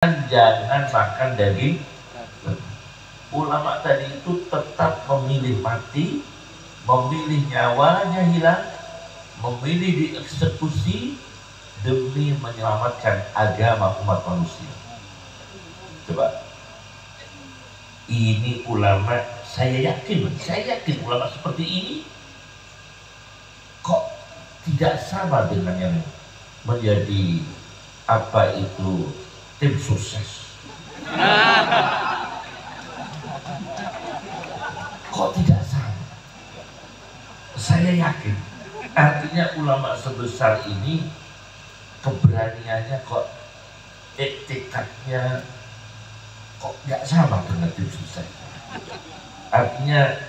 jangan makan daging. Ulama tadi itu tetap memilih mati, memilih nyawanya hilang, memilih dieksekusi demi menyelamatkan agama umat manusia. Coba, ini ulama, saya yakin ulama seperti ini kok tidak sama dengan yang menjadi apa itu tim sukses. Kok tidak sama? Saya yakin. Artinya ulama sebesar ini keberaniannya kok, etikatnya kok nggak sama dengan tim sukses. Artinya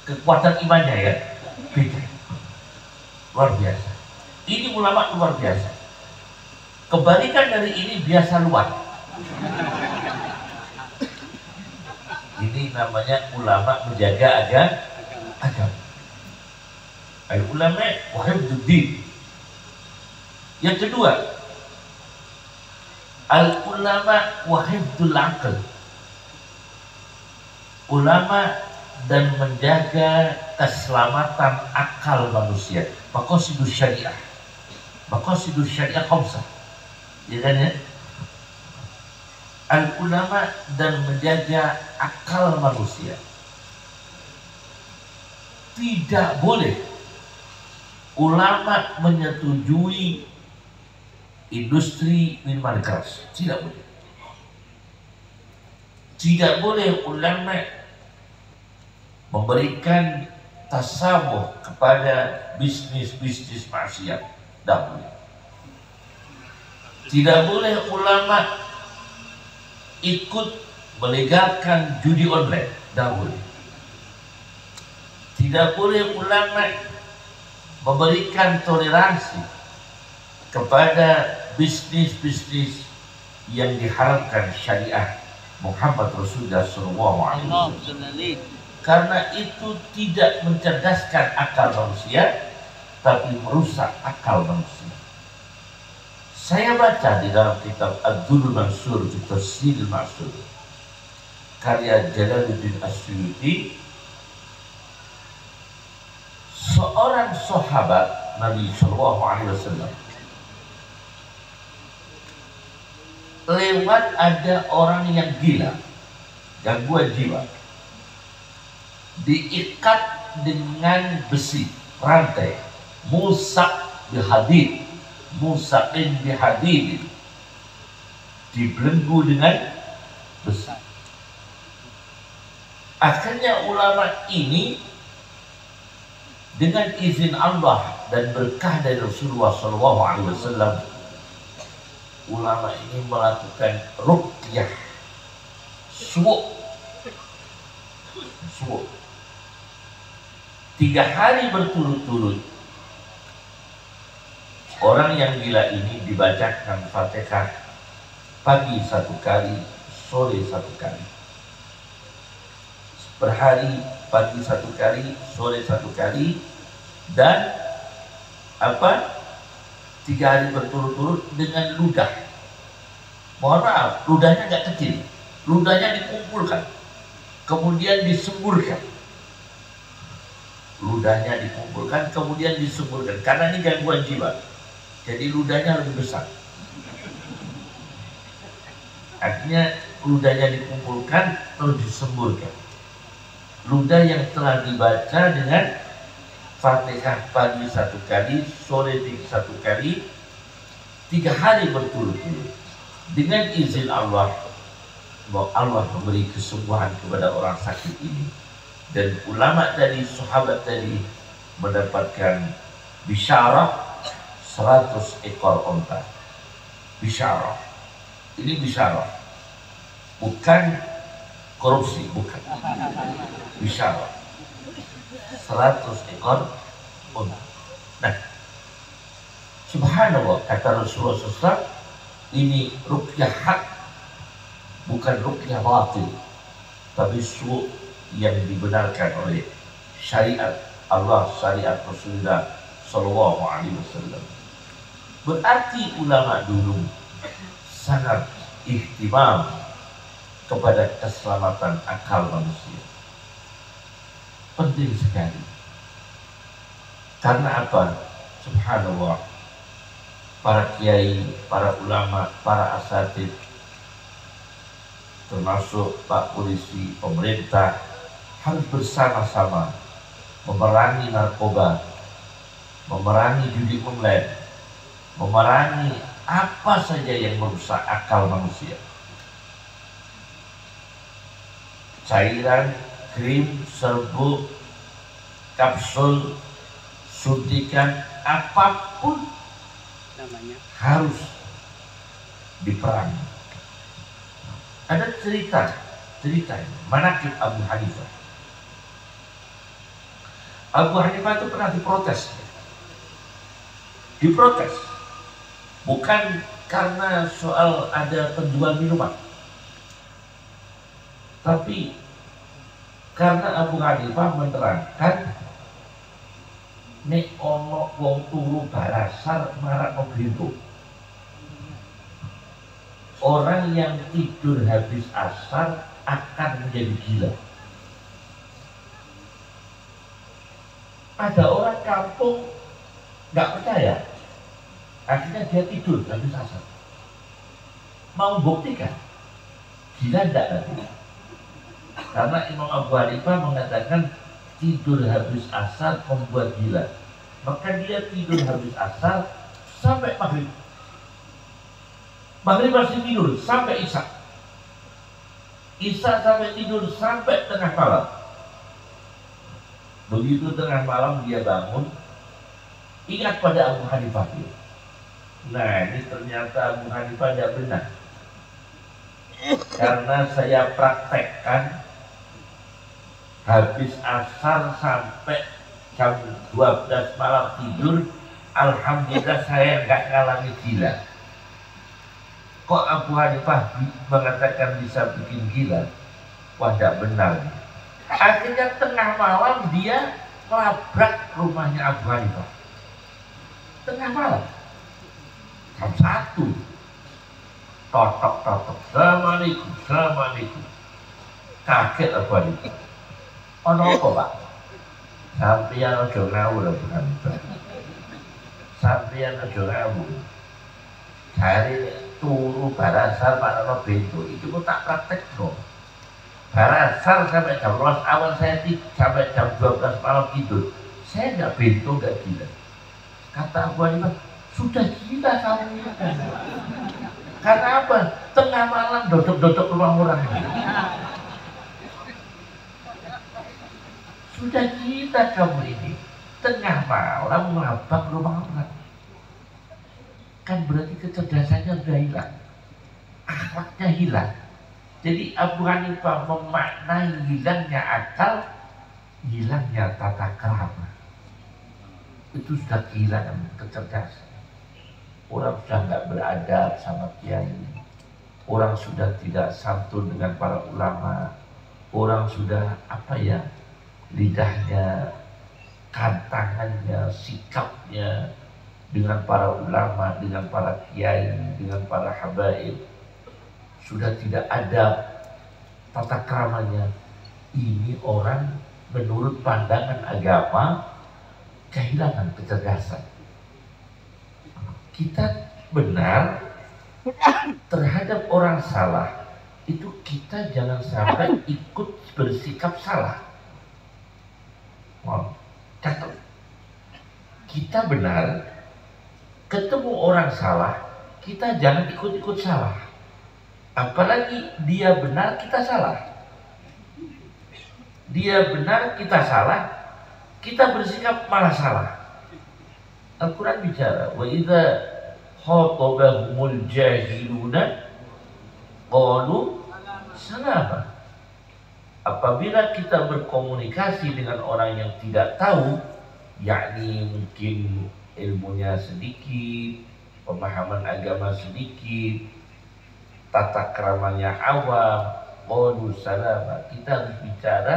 kekuatan imannya ya beda. Luar biasa. Ini ulama luar biasa. Kebalikan dari ini biasa luar. Ini namanya ulama menjaga agama. Al-ulama wa hifdzuddin. Yang kedua, al-ulama wa hifdzul aql. Ulama dan menjaga keselamatan akal manusia. Maqasidus syariah. Maqasidus syariah khamsah. Ya kan ya? Al-ulama dan menjaga akal manusia. Tidak boleh ulama menyetujui industri minuman keras. Tidak boleh. Tidak boleh ulama memberikan tasawuf kepada bisnis-bisnis maksiat. Tidak boleh. Tidak boleh ulama ikut melegalkan judi online. Tidak boleh. Tidak boleh ulama memberikan toleransi kepada bisnis-bisnis yang diharamkan syariah Muhammad Rasulullah SAW. Karena itu tidak mencerdaskan akal manusia, tapi merusak akal manusia. Saya baca di dalam kitab Ad-Durrul Mansur fi Tafsiril Ma'sur karya Jalaluddin As-Suyuti, seorang sahabat Nabi Shallallahu Alaihi Wasallam lewat, ada orang yang gila, gangguan jiwa, diikat dengan besi rantai, musak bihadid, musakin bihadid, dibelenggu dengan besi. Akhirnya ulama ini dengan izin Allah dan berkah dari Rasulullah SAW, ulama ini melakukan ruqyah suwuk 3 hari berturut-turut. Orang yang gila ini dibacakan Fatihah pagi 1 kali, sore 1 kali. Per hari, pagi 1 kali, sore 1 kali, dan 3 hari berturut-turut dengan ludah. Mohon maaf, ludahnya nggak kecil, ludahnya dikumpulkan, kemudian disemburkan. Ludahnya dikumpulkan, kemudian disemburkan. Karena ini gangguan jiwa, jadi ludahnya lebih besar. Artinya ludahnya dikumpulkan terus disemburkan. Ludah yang telah dibaca dengan Fatihah pagi 1 kali, sore 1 kali, 3 hari berturut-turut. Dengan izin Allah, bahwa Allah memberi kesembuhan kepada orang sakit ini. Dan ulama tadi, sahabat tadi mendapatkan bisyarah 100 ekor onta. Bisyarah. Ini bisyarah. Bukan korupsi, bukan. Bisyarah 100 ekor unta. Nah, subhanallah, kata Rasulullah SAW, ini ruqyah hak, bukan ruqyah batil, tapi suuk yang dibenarkan oleh syariat Allah, syariat Rasulullah SAW. Berarti ulama dulu sangat ihtimam kepada keselamatan akal manusia. Penting sekali. Karena apa? Subhanallah, para kiai, para ulama, para asatid, termasuk Pak Polisi, pemerintah harus bersama-sama memerangi narkoba, memerangi judi online, memerangi apa saja yang merusak akal manusia. Cairan, krim, serbuk, kapsul, suntikan, apapun namanya harus diperangi. Ada cerita manaqib Abu Hanifah. Abu Hanifah itu pernah diprotes, bukan karena soal ada penjual minuman, tapi karena Abu Hanifah menerangkan nek ono wong turu barasar marakno blintu. Orang yang tidur habis asar akan menjadi gila. Ada orang kampung nggak percaya, akhirnya dia tidur habis asar. Mau buktikan gila enggak nanti? Karena Imam Abu Hanifah mengatakan tidur habis asar membuat gila. Maka dia tidur habis asar sampai maghrib. Maghrib masih tidur sampai isya. Isya sampai tidur sampai tengah malam. Begitu tengah malam dia bangun, ingat pada Abu Hanifah. Nah, ini ternyata Abu Hanifah tidak benar. Karena saya praktekkan habis asar sampai jam 12 malam tidur, alhamdulillah saya nggak ngalami gila. Kok Abu Hanifah mengatakan bisa bikin gila? Wah, tidak benar. Akhirnya tengah malam dia melabrak rumahnya Abu Hanifah. Tengah malam, jam 1. Totok. Assalamualaikum. Kaget Abu Hanifah. Ono apa, Pak? Sampeyan aja ngawur Abu Hanifah. Sampeyan aja ngawur. Hari turu barasar marakno bento itu pun tak praktek dong. Barasar sampai jam 12 awal saya tidur, sampai jam 12 malam tidur. Saya nggak bento, nggak gila. Kata Abu Hanifah, sudah gila kamu. Karena apa? Tengah malam dodok rumah orang. Sudah gila kamu ini. Tengah malam melabrak rumah orang. Kan berarti kecerdasannya sudah hilang, akhlaknya hilang. Jadi Abu Hanifah memaknai hilangnya akal, hilangnya tata krama. Itu sudah kehilangan kecerdasan. Orang sudah nggak beradab sama kiai, orang sudah tidak santun dengan para ulama, orang sudah lidahnya, kantangannya, sikapnya dengan para ulama, dengan para kiai, dengan para habaib sudah tidak ada tata kramanya. Ini orang menurut pandangan agama kehilangan kecerdasan. Kita benar terhadap orang salah, itu kita jangan sampai ikut bersikap salah. Catat, kita benar, ketemu orang salah, kita jangan ikut-ikut salah. Apalagi dia benar, kita salah. Dia benar, kita salah, kita bersikap malah salah. Al-Quran bicara, wa idza khatabahumul jahiluna qalu salama. Apabila kita berkomunikasi dengan orang yang tidak tahu, yakni mungkin ilmunya sedikit, pemahaman agama sedikit, tata keramanya awam, qalu salama, kita harus bicara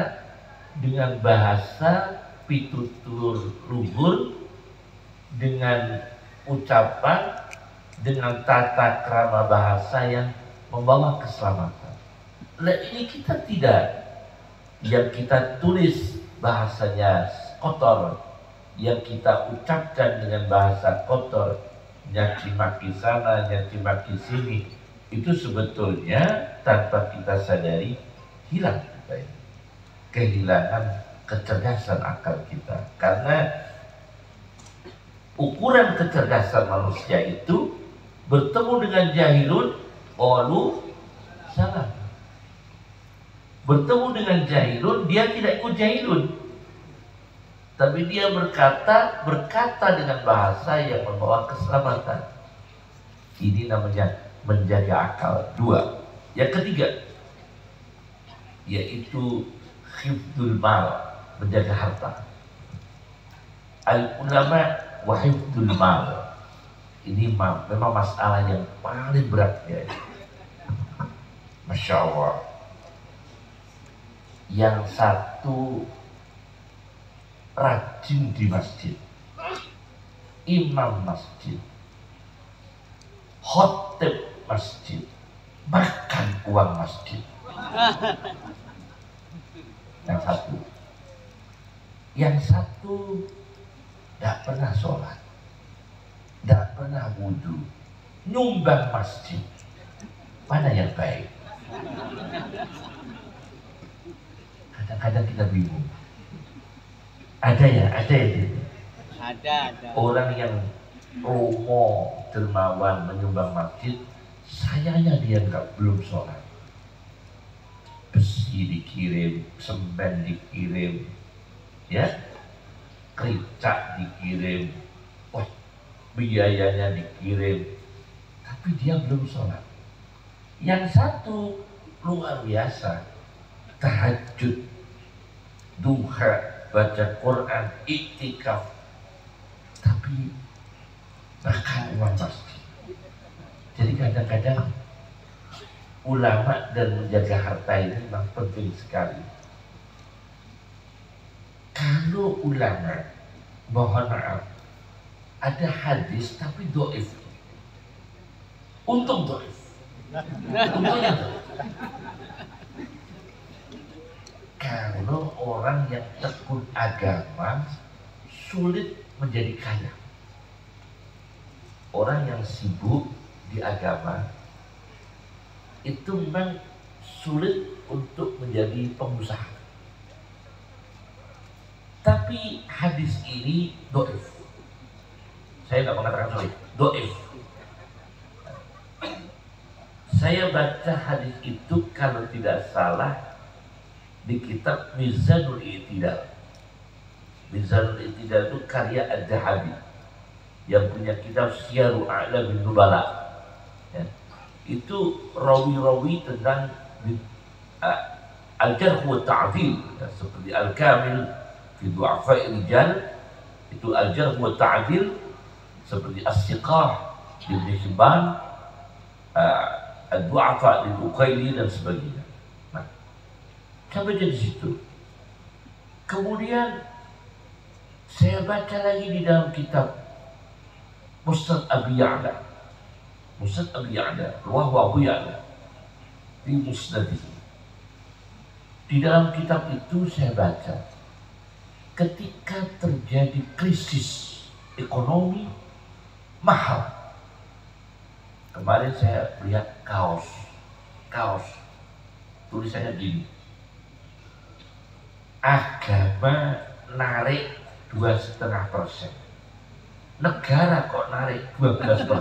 dengan bahasa pitutur luhur, dengan ucapan, dengan tata krama bahasa yang membawa keselamatan. Nah ini kita tidak, yang kita tulis bahasanya kotor, yang kita ucapkan dengan bahasa kotor, nyaci maki sana, nyaci maki sini, itu sebetulnya tanpa kita sadari hilang kita ini. Kehilangan kecerdasan akal kita. Karena ukuran kecerdasan manusia itu bertemu dengan jahilun, qalu salam. Bertemu dengan jahilun, dia tidak ikut jahilun, tapi dia berkata dengan bahasa yang membawa keselamatan. Ini namanya menjaga akal. Dua. Yang ketiga, yaitu hifdzul mal, menjaga harta. Al ulama wa hifdzul mal. Ini memang masalah yang paling berat ya. Masya Allah. Yang satu rajin di masjid, imam masjid, khotib masjid, makan uang masjid. Yang satu tidak pernah sholat, tidak pernah wudhu, nyumbang masjid. Mana yang baik? Kadang-kadang kita bingung. Ada gitu. Ada. Orang yang romo dermawan menyumbang masjid, sayangnya dia belum sholat. Besi dikirim, semen dikirim, ya, kericak dikirim, wah, biayanya dikirim, tapi dia belum sholat. Yang satu luar biasa, tahajud, duha, baca Quran, iktikaf, tapi makan uang masjid. Jadi kadang-kadang ulama dan menjaga harta ini memang penting sekali. Kalau ulama, mohon maaf, ada hadis tapi doif, untung doif, untungnya doif. Kalau orang yang tekun agama sulit menjadi kaya. Orang yang sibuk di agama itu memang sulit untuk menjadi pengusaha. Tapi hadis ini doif. Saya nggak mengatakan sulit, doif. Saya baca hadis itu kalau tidak salah di kitab Mizanul I'tidal. Mizanul I'tidal itu karya Ad-Dahabi yang punya kitab Syiarul A'lamin Nubala. Ya. Itu rawi-rawi tentang Al-Jarh wa Ta'dil, ya, seperti Al-Kamil fi Du'afa'i Rijal, itu Al-Jarh wa Ta'dil, seperti As-Siqah di Ibn Hibban, Ad-Du'afa di Uqayli dan sebagainya. Nah, sampai di situ. Kemudian saya baca lagi di dalam kitab Musnad Abi Ya'la. Musnad Abi Ya'la, Rawahu Abu Ya'la di Musnadihi. Di dalam kitab itu saya baca, ketika terjadi krisis ekonomi mahal. Kemarin saya lihat kaos tulisannya gini, agama narik 2,5%, negara kok narik 12%.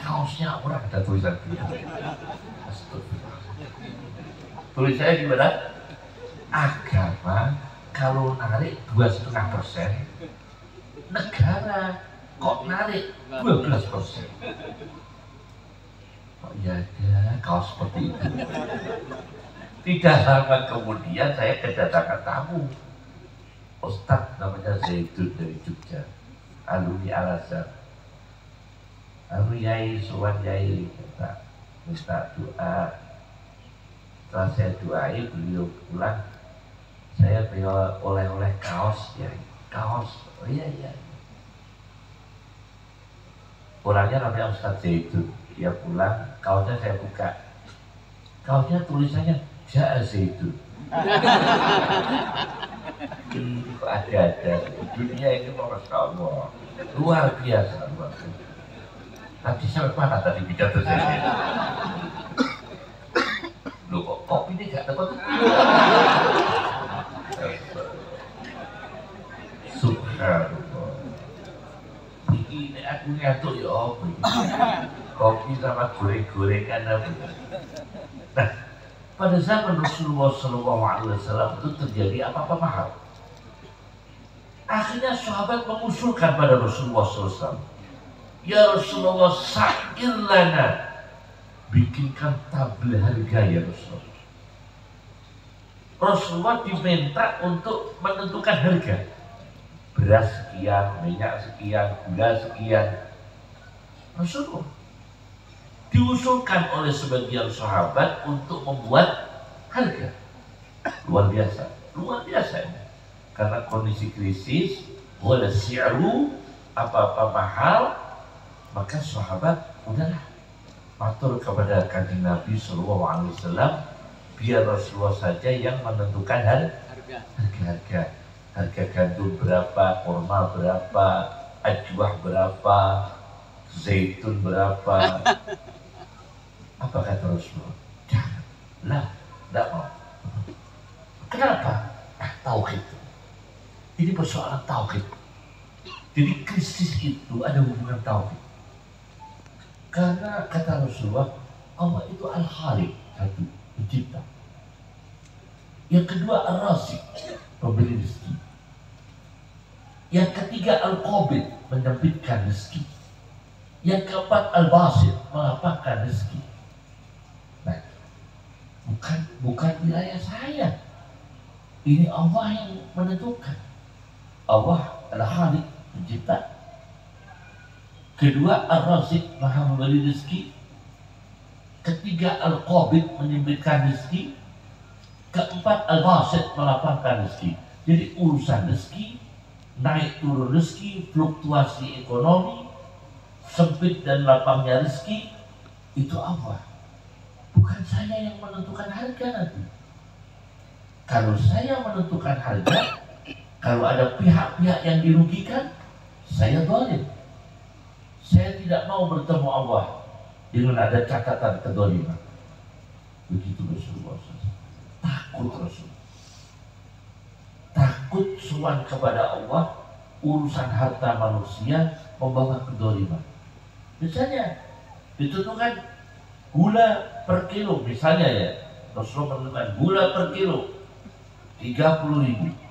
Kaosnya orang ada tulisan gitu. Tulisannya gimana? Agama kalau narik 2,5%, negara kok narik 12%. Oh iya ada kaos seperti itu. Tidak lama kemudian saya kedatangan tamu, Ustadz namanya Zaidun dari Jogja, alumni Al-Azhar. Yai, sowan Yai, minta doa. Setelah saya doai, beliau pulang, saya beliau oleh-oleh kaos, ya, kaos. Oh iya. Orangnya namanya Ustadz Zaitun. Dia pulang, kaosnya saya buka. Kaosnya tulisannya Ja'a Zaitun. Ini kok ada-ada. Dunia ini Masya Allah luar biasa, luar biasa. Tadi sampai mana tadi pidato saya? Loh kok kopi ini gak dapat? Subhanallah. Ini aku ngantuk ya apa ini? Kopi sama goreng-gorengan apa? Nah, pada zaman Rasulullah SAW itu terjadi apa-apa mahal. Akhirnya sahabat mengusulkan pada Rasulullah SAW, ya Rasulullah, sa'ir lana, bikinkan tabel harga ya Rasulullah. Rasulullah diminta untuk menentukan harga. Beras sekian, minyak sekian, gula sekian. Rasulullah diusulkan oleh sebagian sahabat untuk membuat harga. Luar biasa, luar biasa. Karena kondisi krisis, wala si'ru, apa-apa mahal, maka sahabat udahlah matur kepada kanjeng Nabi SAW, biar Rasulullah saja yang menentukan harga-harga. Harga gandum berapa, kurma berapa, ajwah berapa, zaitun berapa. Apa kata Rasulullah? Janganlah, tidak mau. Kenapa? Tauhid. Ini persoalan tauhid. Jadi krisis itu ada hubungan tauhid. Karena kata Rasulullah, Allah itu Al-Khaliq, satu, pencipta. Yang kedua Ar-Razik, pemberi rezeki. Yang ketiga Al-Qabid, menerbitkan rezeki. Yang keempat Al-Basit, melapangkan rezeki. Nah, bukan wilayah saya. Ini Allah yang menentukan. Allah adalah Khaliq, pencipta. Kedua Ar-Razik, maha memberi rezeki. Ketiga Al-Qabid, menerbitkan rezeki. Keempat Al-Basit, melapangkan rezeki. Jadi urusan rezeki, naik turun rezeki, fluktuasi ekonomi, sempit dan lapangnya rezeki, itu Allah. Bukan saya yang menentukan harga nanti. Kalau saya menentukan harga, kalau ada pihak-pihak yang dirugikan, saya zalim. Saya tidak mau bertemu Allah dengan ada catatan kedzaliman. Begitu Rasulullah SAW. Takut Rasul. Takut sowan kepada Allah, urusan harta manusia membawa kedzaliman. Misalnya ditentukan gula per kilo, misalnya ya, Rasulullah menentukan gula per kilo 30.000.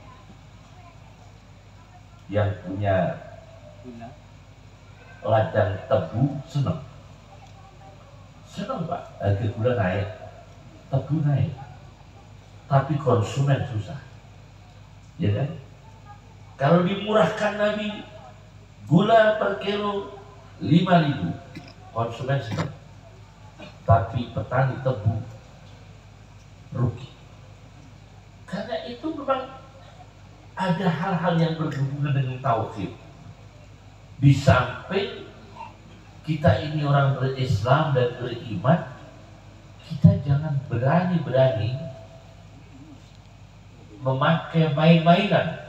Yang punya ladang tebu senang Pak, harga gula naik, tebu naik, tapi konsumen susah, ya kan? Kalau dimurahkan Nabi, gula per kilo 5.000, konsumen senang, tapi petani tebu rugi. Karena itu memang ada hal-hal yang berhubungan dengan tauhid. Di samping kita ini orang berislam dan beriman, kita jangan berani-berani memakai main-mainan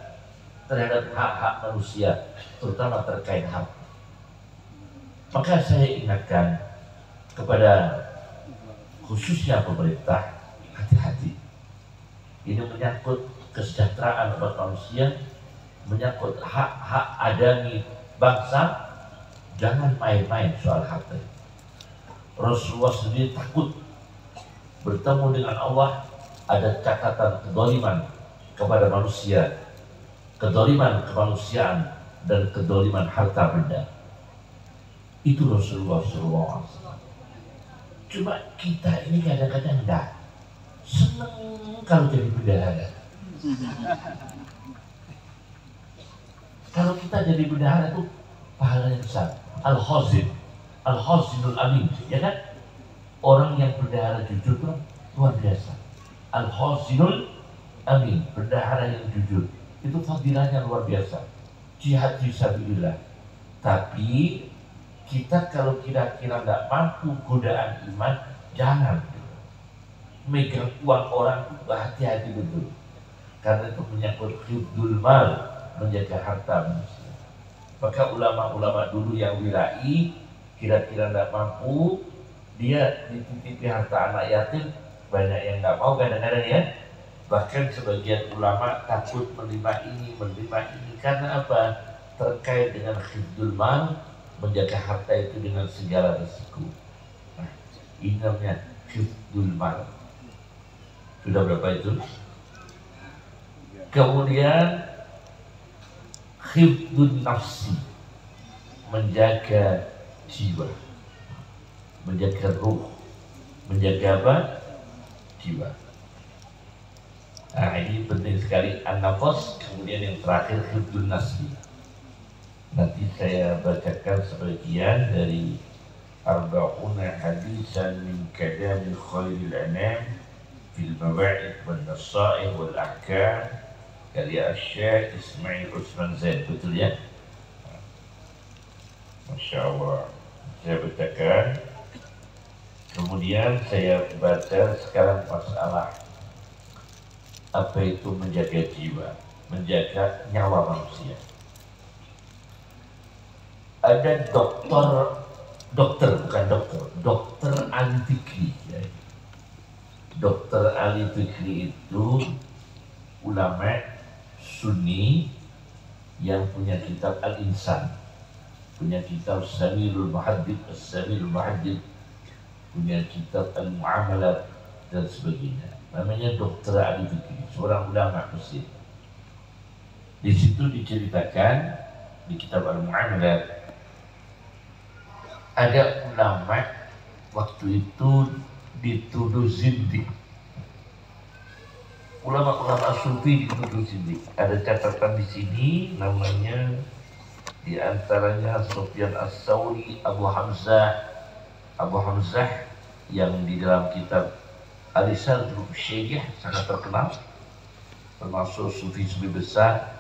terhadap hak-hak manusia, terutama terkait hak. Maka saya ingatkan kepada khususnya pemerintah, hati-hati. Ini menyangkut kesejahteraan umat manusia, menyangkut hak-hak adami bangsa. Jangan main-main soal harta. Rasulullah sendiri takut bertemu dengan Allah, ada catatan kedzaliman kepada manusia, kedzaliman kemanusiaan, dan kedzaliman harta benda. Itu Rasulullah SAW. Cuma kita ini kadang-kadang enggak seneng kalau jadi bendahara. Kalau kita jadi bendahara itu pahalanya besar. Al-Khazin, Al-Khazinul Amin, ya kan? Orang yang bendahara jujur itu luar biasa. Al-Khazinul Amin, bendahara yang jujur, itu fadilahnya luar biasa. Jihad fisabilillah. Tapi Kita kalau kira-kira nggak mampu godaan iman, jangan megang uang orang, hati-hati betul, karena itu menyangkut hifdzul mal, menjaga harta manusia. Maka ulama-ulama dulu yang wirai, kira-kira nggak mampu, dia dititipi harta anak yatim, banyak yang nggak mau kadang-kadang ya. Bahkan sebagian ulama takut menerima ini karena apa? Terkait dengan hifdzul mal, menjaga harta itu dengan segala risiko. Nah, ini namanya hifdzul mal. Sudah berapa itu? Kemudian hifdzun nafsi, menjaga jiwa, menjaga ruh, menjaga apa? Jiwa. Nah, ini penting sekali, an-nafas. Kemudian yang terakhir hifdzun nafsi. Nanti saya bacakan sebagian dari arba'una hadisan min kalami khairil anam fil mawa'id wal nasaih wal ahkam karya Syekh Ismail Utsman Zain. Betul ya? Masya Allah. Saya bacakan. Kemudian saya baca sekarang masalah apa itu menjaga jiwa, menjaga nyawa manusia. Ada dokter Ali Fikri ya. Dokter Ali Fikri itu ulama Sunni yang punya kitab Al-Insan, punya kitab Samirul Muhaddid, punya kitab Al-Mu'amalat dan sebagainya. Namanya Dokter Ali Fikri, seorang ulama Mesir. Di situ diceritakan di kitab Al-Mu'amalat, ada ulama waktu itu dituduh zindik. Ulama-ulama sufi dituduh zindik. Ada catatan di sini, namanya di antaranya Sufyan As-Sauri, Abu Hamzah yang di dalam kitab Al-Sadr Syekh sangat terkenal, termasuk sufi-sufi besar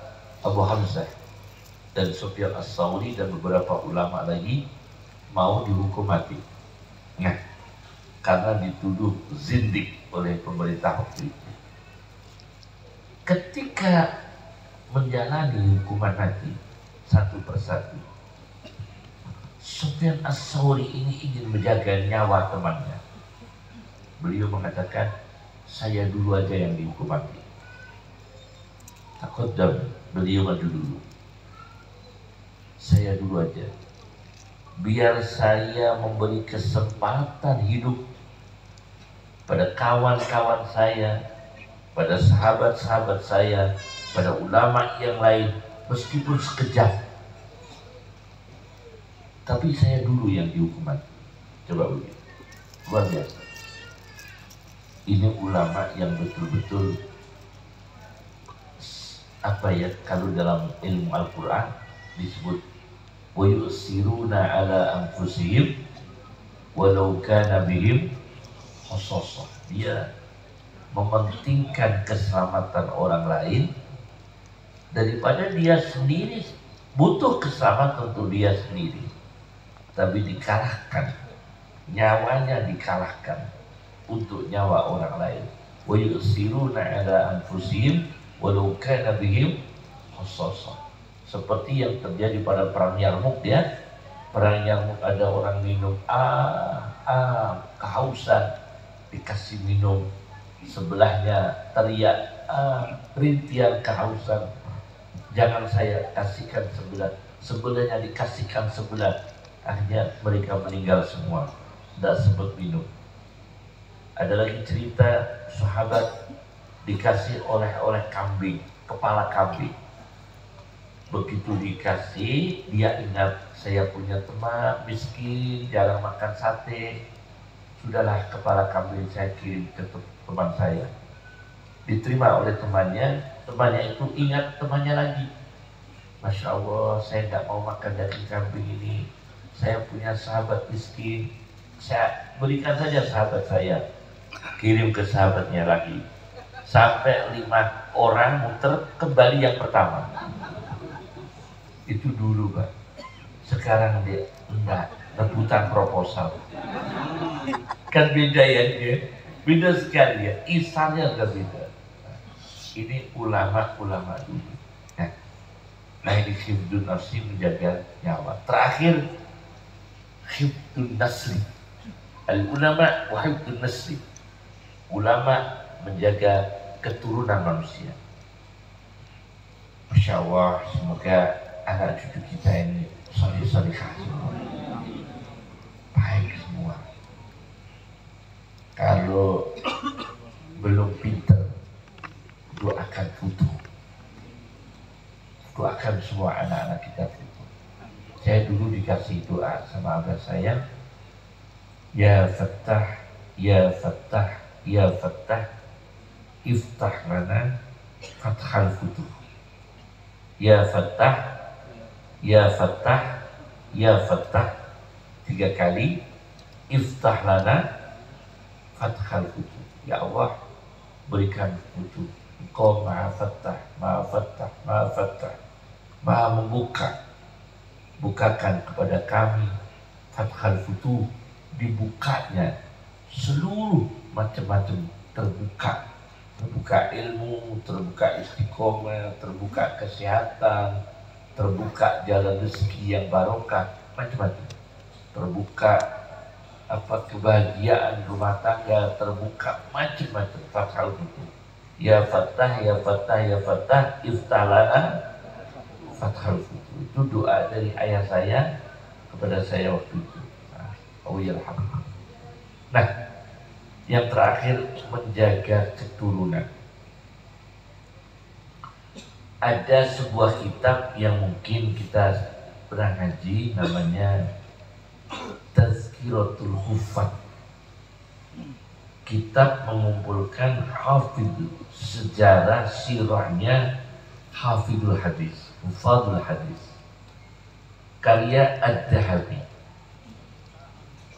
Abu Hamzah dan Sufyan As-Sauri dan beberapa ulama lagi mau dihukum mati. Nah, karena dituduh zindik oleh pemerintah waktu itu. Ketika menjalani hukuman mati satu persatu, Sufyan As-Sauri ini ingin menjaga nyawa temannya. Beliau mengatakan, saya dulu aja yang dihukum mati. Takutnya beliau maju dulu. Saya dulu aja. Biar saya memberi kesempatan hidup pada kawan-kawan saya, pada sahabat-sahabat saya, pada ulama yang lain, meskipun sekejap. Tapi saya dulu yang dihukum mati. Coba begitu. Luar biasa. Ini ulama yang betul-betul apa ya, kalau dalam ilmu Al-Quran disebut wa yusiruna ala anfusihim walau kana bihim khassasah. Dia mementingkan keselamatan orang lain daripada dia sendiri. Butuh keselamatan untuk dia sendiri, tapi dikalahkan, nyawanya dikalahkan untuk nyawa orang lain. Wa yusiruna ala anfusihim walau kana bihim khassasah. Seperti yang terjadi pada perang Yarmuk ya. Perang Yarmuk ada orang minum kehausan, dikasih minum, sebelahnya teriak rintian kehausan, jangan saya kasihkan sebelah, sebelahnya dikasihkan sebelah. Akhirnya mereka meninggal semua, tidak sempat minum. Ada lagi cerita sahabat dikasih oleh kambing, kepala kambing. Begitu dikasih, dia ingat, saya punya teman miskin, jarang makan sate. Sudahlah, kepala kambing saya kirim ke teman saya. Diterima oleh temannya itu ingat temannya lagi. Masya Allah, saya nggak mau makan daging kambing ini. Saya punya sahabat miskin, saya berikan saja sahabat saya. Kirim ke sahabatnya lagi. Sampai 5 orang muter, kembali yang pertama. Itu dulu Pak. Sekarang dia enggak. rebutan proposal. Kan beda ya, beda sekali ya, isarnya udah beda. Ini ulama-ulama dulu ya. Nah ini hifdun nafsi, menjaga nyawa. Terakhir hifdun nasli, al ulama wa hifdun nasli, ulama menjaga keturunan manusia. Masya Allah, semoga anak cucu kita ini soleh-solehah semua, baik semua. Kalau belum pintar, doakan putu, doakan semua anak-anak kita putu. Saya dulu dikasih doa sama abah saya, ya Fattah, ya Fattah, ya Fattah, iftah lana fathal futuh. Ya Fattah, ya Fattah, ya Fattah, 3 kali, iftah lana fathal futuh. Ya Allah, berikan futuh. Engkau maha Fattah, maha Fattah, maha Fattah, maha membuka. Bukakan kepada kami fathal futuh, dibukanya seluruh macam-macam terbuka. Terbuka ilmu, terbuka istiqomah, terbuka kesehatan, terbuka jalan rezeki yang barokah, macam-macam. Terbuka kebahagiaan rumah tangga, terbuka macam-macam fathal futuh. Ya Fattah, ya Fattah, ya Fattah, iftah lana fathal futuh. Itu doa dari ayah saya kepada saya waktu itu. Nah, yang terakhir menjaga keturunan. Ada sebuah kitab yang mungkin kita pernah ngaji, namanya Tazkiratul Huffaz. Kitab mengumpulkan hafidh, sejarah sirahnya hafidhul hadis, hufadhul hadis, karya Ad-Dahabi.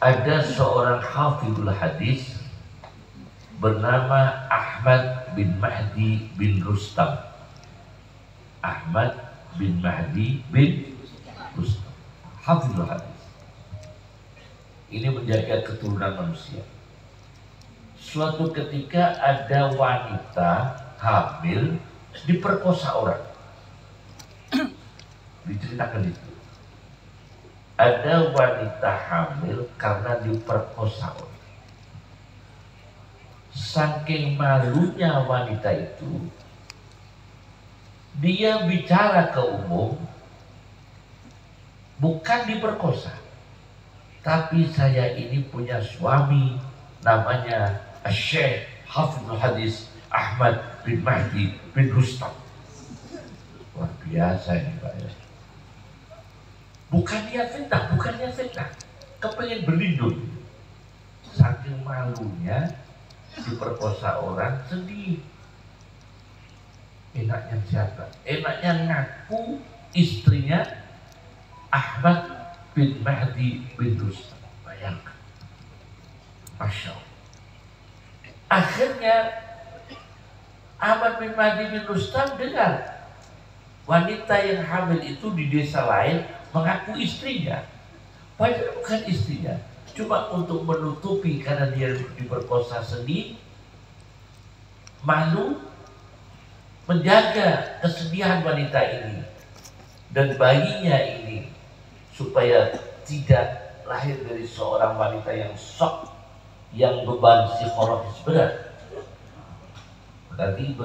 Ada seorang hafidhul hadis bernama Ahmad bin Mahdi bin Rustam. Ahmad bin Mahdi bin Rustam, hafidhul hadis. Ini menjaga keturunan manusia. Suatu ketika ada wanita hamil diperkosa orang. Diceritakan itu. Ada wanita hamil karena diperkosa orang. Saking malunya wanita itu, dia bicara ke umum, bukan diperkosa, tapi saya ini punya suami namanya Syekh Hafidhul Hadis Ahmad bin Mahdi bin Rustam. Luar biasa ini Pak ya. Bukan dia fitnah, bukan dia fitnah, kepengen berlindung. Saking malunya diperkosa orang, sedih. Enaknya siapa? Enaknya ngaku istrinya Ahmad bin Mahdi bin Rustam. Bayangkan, Masya Allah. Akhirnya Ahmad bin Mahdi bin Rustam dengar wanita yang hamil itu di desa lain mengaku istrinya, padahal bukan istrinya, cuma untuk menutupi karena dia diperkosa, sedih, malu, menjaga kesedihan wanita ini dan bayinya ini supaya tidak lahir dari seorang wanita yang shock, yang beban psikologis berat. Berarti